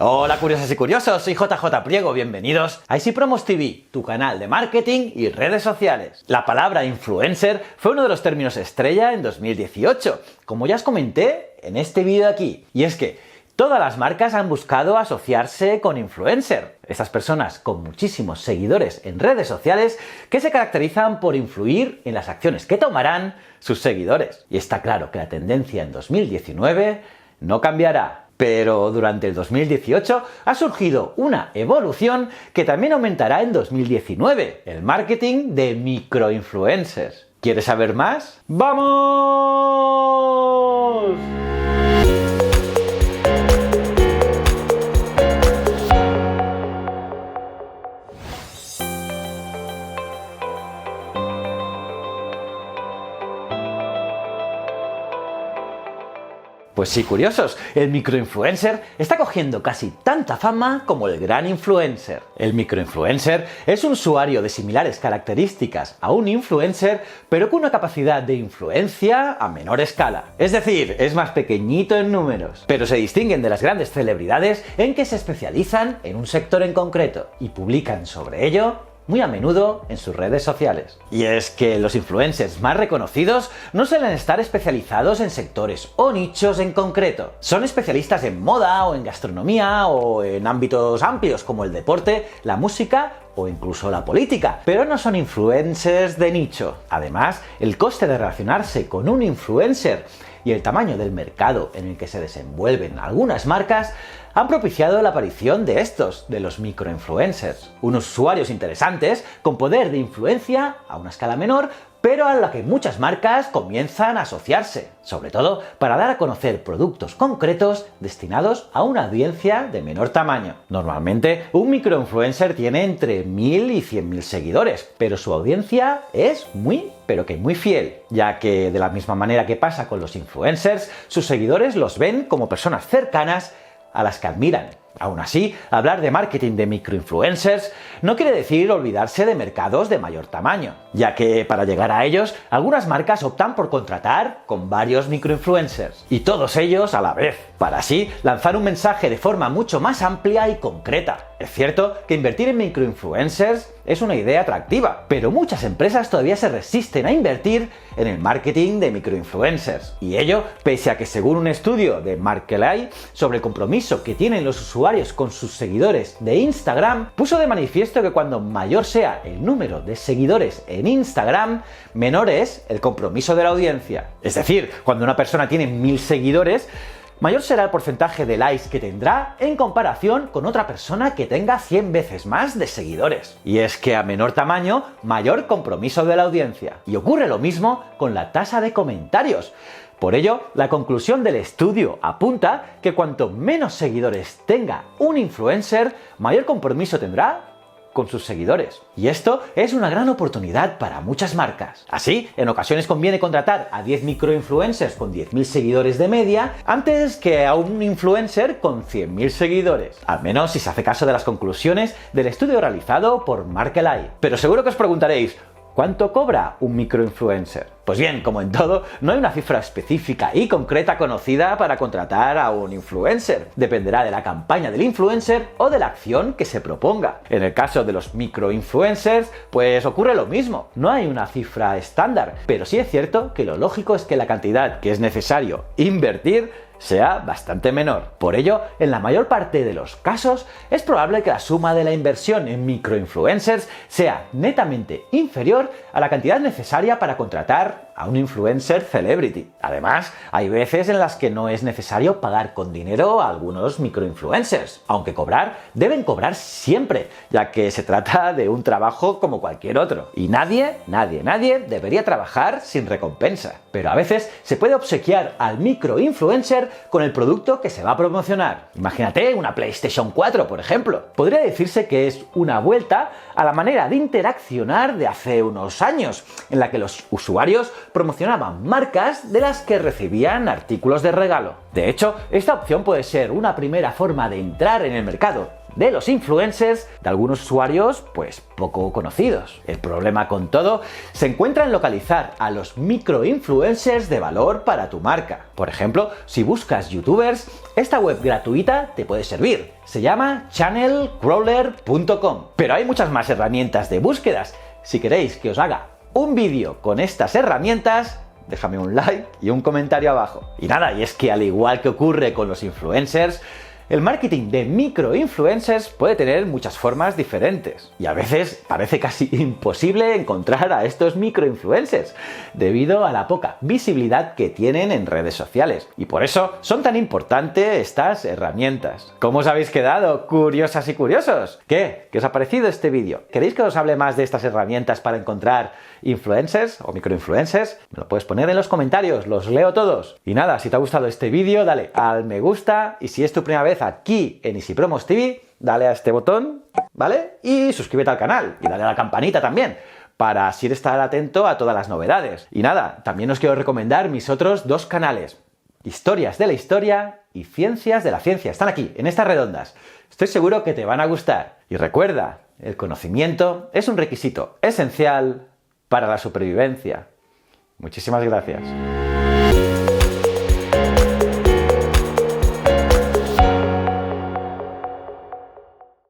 Hola curiosas y curiosos, soy JJ Priego, bienvenidos a Easy Promos TV, tu canal de marketing y redes sociales. La palabra influencer fue uno de los términos estrella en 2018, como ya os comenté en este vídeo de aquí. Y es que todas las marcas han buscado asociarse con influencer, estas personas con muchísimos seguidores en redes sociales que se caracterizan por influir en las acciones que tomarán sus seguidores. Y está claro que la tendencia en 2019 no cambiará. Pero durante el 2018 ha surgido una evolución que también aumentará en 2019, el marketing de microinfluencers. ¿Quieres saber más? ¡Vamos! Pues sí, curiosos, el microinfluencer está cogiendo casi tanta fama como el gran influencer. El microinfluencer es un usuario de similares características a un influencer, pero con una capacidad de influencia a menor escala. Es decir, es más pequeñito en números, pero se distinguen de las grandes celebridades en que se especializan en un sector en concreto y publican sobre ello muy a menudo en sus redes sociales. Y es que los influencers más reconocidos no suelen estar especializados en sectores o nichos en concreto. Son especialistas en moda o en gastronomía o en ámbitos amplios como el deporte, la música o incluso la política, pero no son influencers de nicho. Además, el coste de relacionarse con un influencer y el tamaño del mercado en el que se desenvuelven algunas marcas han propiciado la aparición de los microinfluencers, unos usuarios interesantes con poder de influencia a una escala menor, pero a la que muchas marcas comienzan a asociarse, sobre todo para dar a conocer productos concretos destinados a una audiencia de menor tamaño. Normalmente, un microinfluencer tiene entre 1000 y 100.000 seguidores, pero su audiencia es muy fiel, ya que de la misma manera que pasa con los influencers, sus seguidores los ven como personas cercanas a las que admiran. Aún así, hablar de marketing de microinfluencers no quiere decir olvidarse de mercados de mayor tamaño, ya que para llegar a ellos, algunas marcas optan por contratar con varios microinfluencers, y todos ellos a la vez, para así lanzar un mensaje de forma mucho más amplia y concreta. Es cierto que invertir en microinfluencers es una idea atractiva, pero muchas empresas todavía se resisten a invertir en el marketing de microinfluencers. Y ello pese a que, según un estudio de Markelai sobre el compromiso que tienen los usuarios con sus seguidores de Instagram, puso de manifiesto que cuando mayor sea el número de seguidores en Instagram, menor es el compromiso de la audiencia. Es decir, cuando una persona tiene 1000 seguidores, mayor será el porcentaje de likes que tendrá en comparación con otra persona que tenga 100 veces más de seguidores. Y es que a menor tamaño, mayor compromiso de la audiencia. Y ocurre lo mismo con la tasa de comentarios. Por ello, la conclusión del estudio apunta que cuanto menos seguidores tenga un influencer, mayor compromiso tendrá con sus seguidores. Y esto es una gran oportunidad para muchas marcas. Así, en ocasiones conviene contratar a 10 microinfluencers con 10.000 seguidores de media antes que a un influencer con 100.000 seguidores. Al menos si se hace caso de las conclusiones del estudio realizado por Markelai. Pero seguro que os preguntaréis, ¿cuánto cobra un microinfluencer? Pues bien, como en todo, no hay una cifra específica y concreta conocida para contratar a un influencer. Dependerá de la campaña del influencer o de la acción que se proponga. En el caso de los microinfluencers, pues ocurre lo mismo. No hay una cifra estándar, pero sí es cierto que lo lógico es que la cantidad que es necesario invertir sea bastante menor. Por ello, en la mayor parte de los casos, es probable que la suma de la inversión en microinfluencers sea netamente inferior a la cantidad necesaria para contratar a un influencer celebrity. Además, hay veces en las que no es necesario pagar con dinero a algunos microinfluencers, aunque deben cobrar siempre, ya que se trata de un trabajo como cualquier otro. Y nadie debería trabajar sin recompensa. Pero a veces se puede obsequiar al microinfluencer con el producto que se va a promocionar. Imagínate una PlayStation 4, por ejemplo. Podría decirse que es una vuelta a la manera de interaccionar de hace unos años, en la que los usuarios promocionaban marcas de las que recibían artículos de regalo. De hecho, esta opción puede ser una primera forma de entrar en el mercado de los influencers de algunos usuarios pues poco conocidos. El problema con todo se encuentra en localizar a los microinfluencers de valor para tu marca. Por ejemplo, si buscas youtubers, esta web gratuita te puede servir. Se llama channelcrawler.com. Pero hay muchas más herramientas de búsquedas. Si queréis que os haga un vídeo con estas herramientas, déjame un like y un comentario abajo. Y nada, y es que al igual que ocurre con los influencers, el marketing de microinfluencers puede tener muchas formas diferentes y a veces parece casi imposible encontrar a estos microinfluencers debido a la poca visibilidad que tienen en redes sociales. Y por eso son tan importantes estas herramientas. ¿Cómo os habéis quedado, curiosas y curiosos? ¿Qué? ¿Qué os ha parecido este vídeo? ¿Queréis que os hable más de estas herramientas para encontrar influencers o microinfluencers? Me lo puedes poner en los comentarios, los leo todos. Y nada, si te ha gustado este vídeo, dale al me gusta y si es tu primera vez aquí en Easy Promos TV, dale a este botón, ¿vale? Y suscríbete al canal y dale a la campanita también, para así estar atento a todas las novedades. Y nada, también os quiero recomendar mis otros dos canales, Historias de la Historia y Ciencias de la Ciencia. Están aquí, en estas redondas. Estoy seguro que te van a gustar. Y recuerda, el conocimiento es un requisito esencial para la supervivencia. Muchísimas gracias.